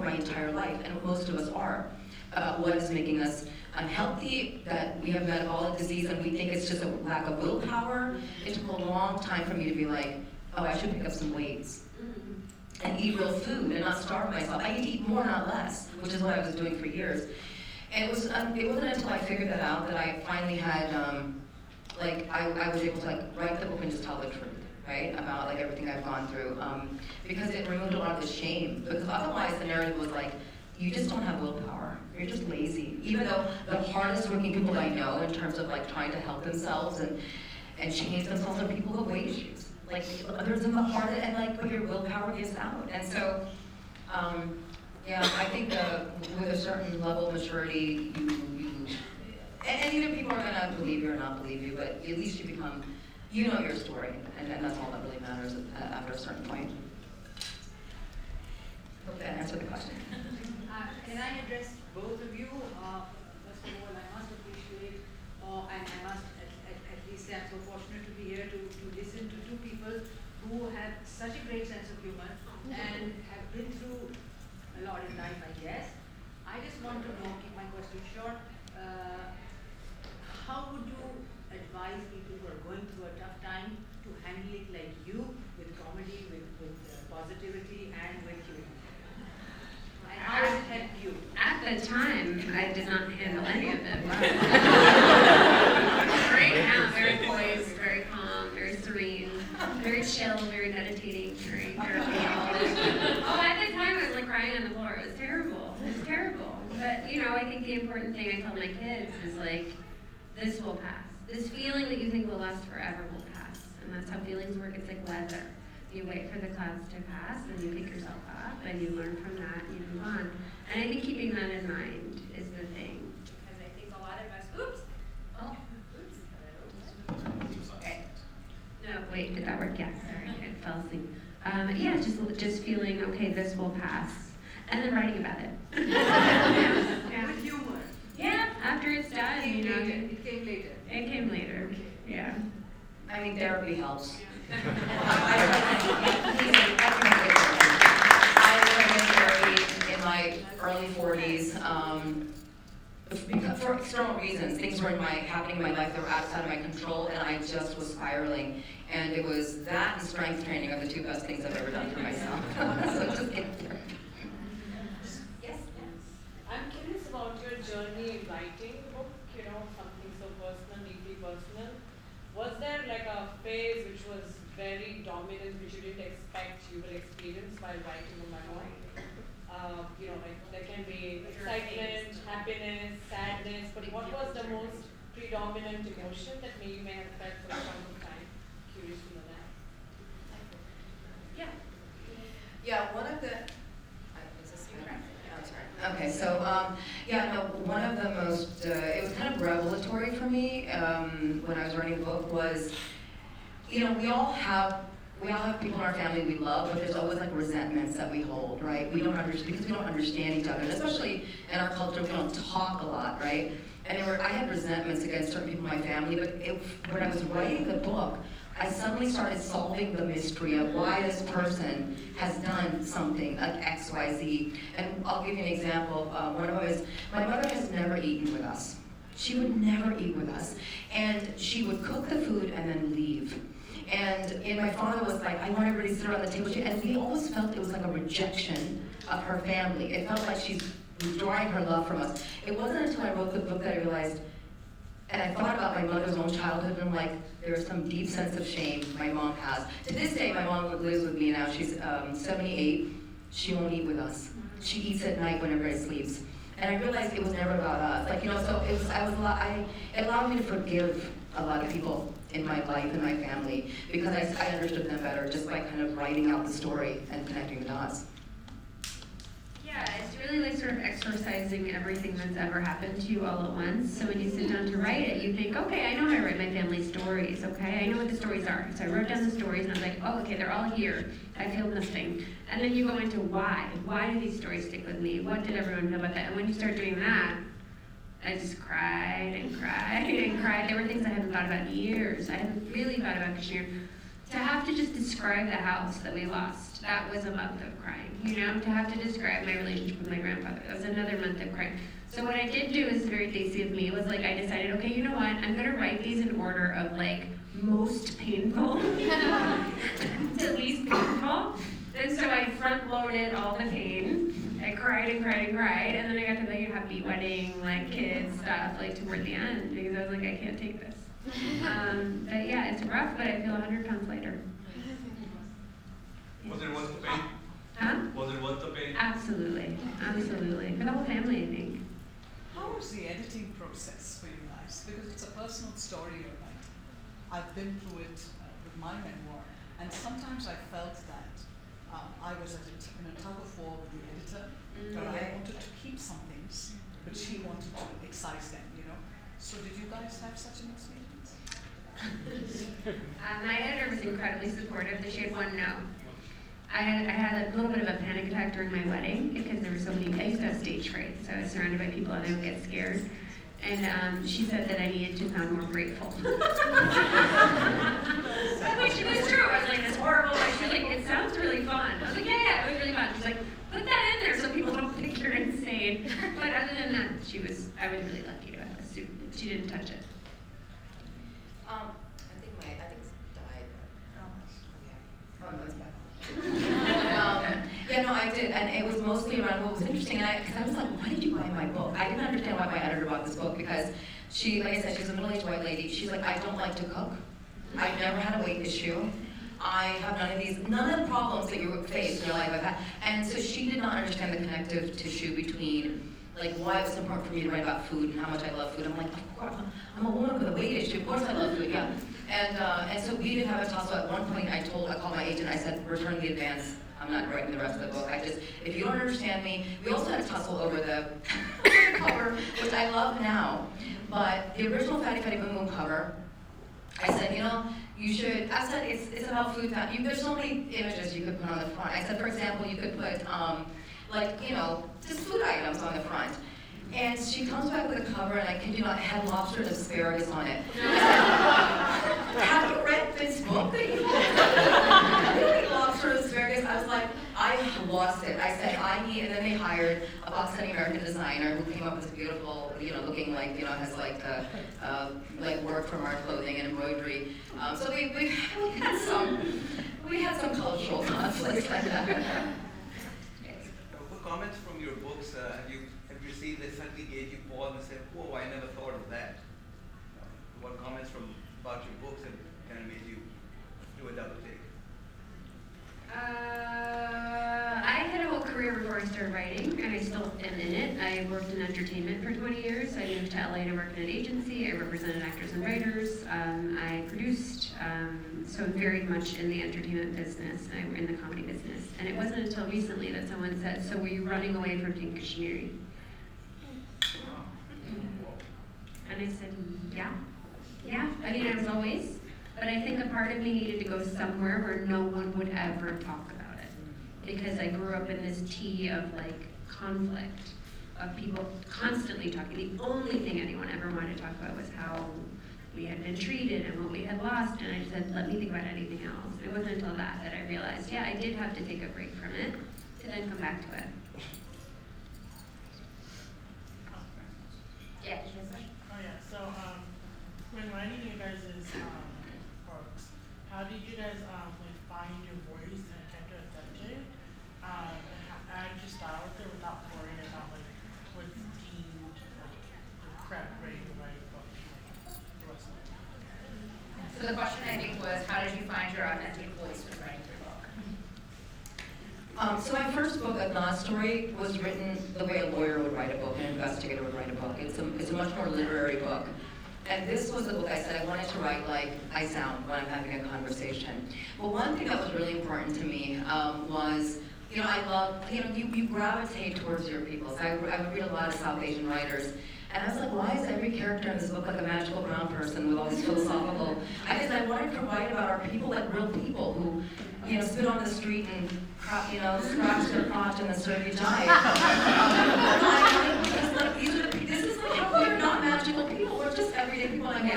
my entire life, and most of us are, about what is making us unhealthy, that we have metabolic disease and we think it's just a lack of willpower. It took a long time for me to be like, oh, I should pick up some weights and eat real food and not starve myself. I need to eat more, not less, which is what I was doing for years. And it wasn't until I figured that out that I finally had, I was able to like write the book and just tell the truth, right, about like everything I've gone through, because it removed a lot of the shame. Because otherwise the narrative was like, you just don't have willpower. You're just lazy. Even though the hardest working people I know in terms of like trying to help themselves and change themselves are people with weight issues. Like others in the heart and like, but your willpower gives out. And so, yeah, I think with a certain level of maturity, and either people are gonna believe you or not believe you, but at least you become, you know your story, and that's all that really matters after a certain point. Hope that answered the question. Can I address both of you? First of all, I must appreciate, and I must at least say I'm so fortunate to be here to listen to two people who have such a great sense of humor and have been through a lot in life, I guess. I just want to know, keep my question short, how would you advise people who are going through a tough time to handle it like you, with comedy, with positivity, and with humor? And how has it helped you? At the time, I did not handle any of it well. Right now, very poised, very calm, very serene, very chill, very meditating, very therapeutic. Oh, at the time, I was like crying on the floor. It was terrible. It was terrible. But, you know, I think the important thing I tell my kids is like, this will pass. This feeling that you think will last forever will pass. And that's how feelings work. It's like weather. You wait for the clouds to pass, and you pick yourself up, and you learn from that, and you move on. And I think keeping that in mind is the thing. Because I think a lot of us, Okay. No, wait, did that work? Yeah, sorry, I fell asleep. Yeah, just feeling, okay, this will pass. And then writing about it. Yeah. With humor. Yeah, after it's done, you know. It came later. It came later, Okay. yeah. I mean, therapy helps. Yeah. I started therapy in my early 40s for external reasons. Things were happening in my life that were outside of my control, and I just was spiraling. And it was that and strength training are the two best things I've ever done for myself. So just get there. yes. I'm curious about your journey in writing the book, you know, something so personal, deeply personal. Was there like a phase which was very dominant, which you didn't expect you will experience while writing a memoir? You know, like there can be excitement, happiness, sadness, but what was the most predominant emotion that you may have felt for a long time? Curious to know that. Yeah. Yeah, one of the. Okay, so one of the most, it was kind of revelatory for me when I was writing the book was, you know, we all have people in our family we love, but there's always like resentments that we hold, right? We don't understand because we don't understand each other, and especially in our culture, we don't talk a lot, right? And I had resentments against certain people in my family, but when I was writing the book, I suddenly started solving the mystery of why this person has done something like X, Y, Z. And I'll give you an example. One of them is, my mother has never eaten with us. She would never eat with us. And she would cook the food and then leave. And my father was like, I want everybody to sit around the table. And we always felt it was like a rejection of her family. It felt like she's withdrawing her love from us. It wasn't until I wrote the book that I realized, and I thought about my mother's own childhood, and I'm like, there's some deep sense of shame my mom has. To this day, my mom lives with me now. She's 78. She won't eat with us. She eats at night when everybody sleeps. And I realized it was never about us. Like, so it allowed me to forgive a lot of people in my life and my family because I understood them better just by kind of writing out the story and connecting the dots. Yeah, it's really like sort of exorcising everything that's ever happened to you all at once. So when you sit down to write it, you think, okay, I know how to write my family stories, okay? I know what the stories are. So I wrote down the stories and I was like, oh, okay, they're all here. I feel nothing. And then you go into why. Why do these stories stick with me? What did everyone feel about that? And when you start doing that, I just cried and cried and cried. There were things I hadn't thought about in years. I hadn't really thought about Kashmir. To have to just describe the house that we lost, that was a month of crying. To have to describe my relationship with my grandfather, that was another month of crying. So what I did do is very Daisy of me, was like I decided, okay, you know what, I'm gonna write these in order of like most painful to least painful. And so I front loaded all the pain. I cried and cried and cried, and then I got to the happy wedding, like kids stuff, like toward the end, because I was like, I can't take this. But yeah, it's rough, but I feel 100 pounds lighter. Was it worth the pain? Huh? Was it worth the pain? Absolutely, absolutely. For the whole family, I think. How was the editing process for you guys? Because it's a personal story you're writing. I've been through it with my memoir, and sometimes I felt that I was in a tug of war with the editor, but I wanted to keep some things, but she wanted to excise them, So did you guys have such an experience? My editor was incredibly supportive. She had one no. I had a little bit of a panic attack during my wedding because there were so many. I used to have stage fright, so I was surrounded by people and I would get scared. And she said that I needed to sound more grateful. Which was true. I was like, this horrible. She was like, it sounds really fun. I was like, yeah, it was really fun. She's like, put that in there so people don't think you're insane. But other than that, I was really lucky to have a suit. She didn't touch it. I think it's died. Oh, no, it's back. Yeah, no, I did, and it was mostly around what was interesting, because I was like, why did you buy my book? I didn't understand why my editor bought this book, because she, like I said, she's a middle-aged white lady. She's like, I don't like to cook. I've never had a weight issue. I have none of the problems that you face in your life I've had. And so she did not understand the connective tissue between like why it was important for me to write about food and how much I love food. I'm like, of course, I'm a woman with a weight issue. Of course I love food, yeah. And so we did have a tussle. At one point, I called my agent. I said, return the advance. I'm not writing the rest of the book. If you don't understand me, we also had a tussle over the cover, which I love now. But the original Fatty Fatty Boom Boom cover, I said, you should. I said it's about food. There's so many images you could put on the front. I said, for example, you could put just food items on the front. And she comes back with a cover, and I kid you not, it had lobster and asparagus on it. I said, have you read this book that you really lobster and asparagus? I was like, I lost it. I said, and then they hired a Pakistani American designer who came up with this beautiful, looking like, has like work from our clothing and embroidery. So we had some cultural conflicts like that. Comments from your books, have you received that suddenly gave you pause and said, "Whoa, I never thought of that"? What comments about your books have kind of made you do a double take? I had a whole career before I started writing, and I still am in it. I worked in entertainment for 20 years. I moved to LA to work in an agency. I represented actors and writers. I produced, so I'm very much in the entertainment business. I'm in the comedy business. And it wasn't until recently that someone said, so were you running away from being Kashmiri? And I said, yeah. I mean, I was always. But I think a part of me needed to go somewhere where no one would ever talk about it. Because I grew up in this tea of like conflict of people constantly talking. The only thing anyone ever wanted to talk about was how we had been treated and what we had lost, and I said, let me think about anything else. It wasn't until that I realized, yeah, I did have to take a break from it to then come back to it. Yeah, did you have a question? Oh yeah, so when writing you guys' books, how did you guys like find your voice and kept it authentic? And how did you style with it without worrying about like what's deemed like the correct way to write a book? The rest of it. So the question I think was, how did you find your authentic voice when writing your book? So my first book, Adnan's story, was written the way a lawyer would write a book, an investigator would write a book. It's a much more literary book. And this was the book I said I wanted to write like I sound when I'm having a conversation. But one thing that was really important to me was, I love, you gravitate towards your people. So I would read a lot of South Asian writers. And I was like, why is every character in this book like a magical brown person with all these philosophical? I wanted to write about our people like real people who, spit on the street and, scratch their crotch and then serve you jive. This is like how we're not magical people. We're just everyday people. And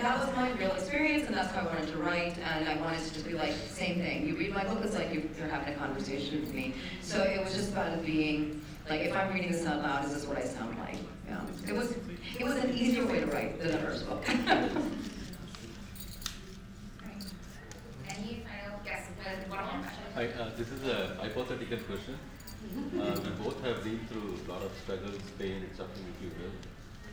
that was my real experience, and that's how I wanted to write. And I wanted to just be like, same thing. You read my book, it's like you're having a conversation with me. So it was just about it being like, if I'm reading this out loud, is this what I sound like? Yeah. It was an easier way to write than the first book. Any final guess? One more question. This is a hypothetical question. We both have been through a lot of struggles, pain, suffering, if you will,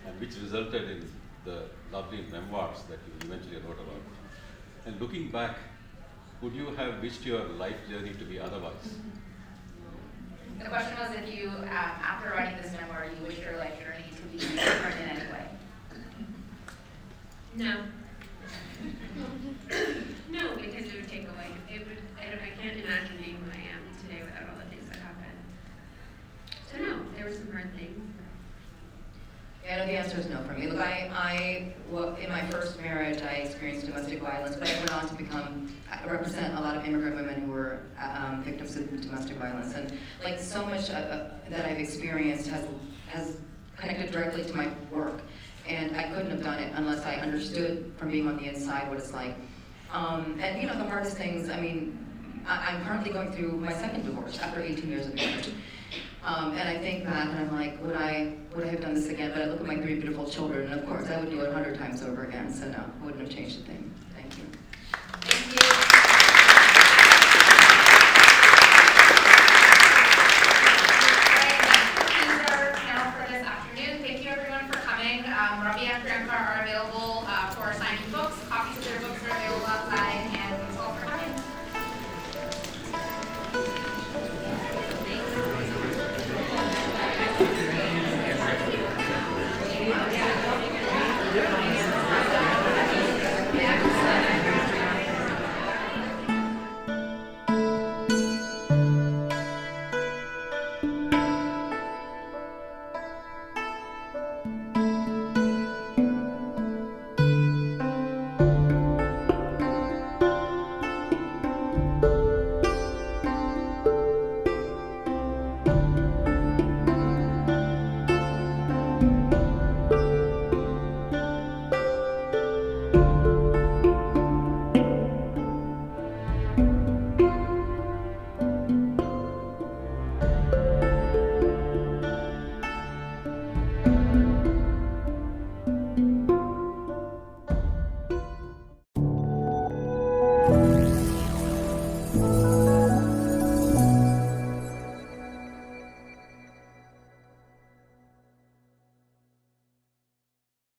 and which resulted in the lovely memoirs that you eventually wrote about. And looking back, would you have wished your life journey to be otherwise? The question was if you, after writing this memoir, you wish your life journey to be different in any way. No. No, because it would take away. I can't imagine being who I am today without all the things that happened. So no, there were some hard things. Yeah, no, the answer is no for me. Look, in my first marriage, I experienced domestic violence, but I went on to represent a lot of immigrant women who were victims of domestic violence. And like so much that I've experienced has connected directly to my work. And I couldn't have done it unless I understood from being on the inside what it's like. And the hardest things, I'm currently going through my second divorce after 18 years of marriage. And I think back and I'm like, would I have done this again? But I look at my 3 beautiful children, and of course I would do it 100 times over again. So no, I wouldn't have changed a thing. Thank you. Thank you. All right, that concludes our panel for this afternoon. Thank you everyone for coming. Rabia and Priyanka are available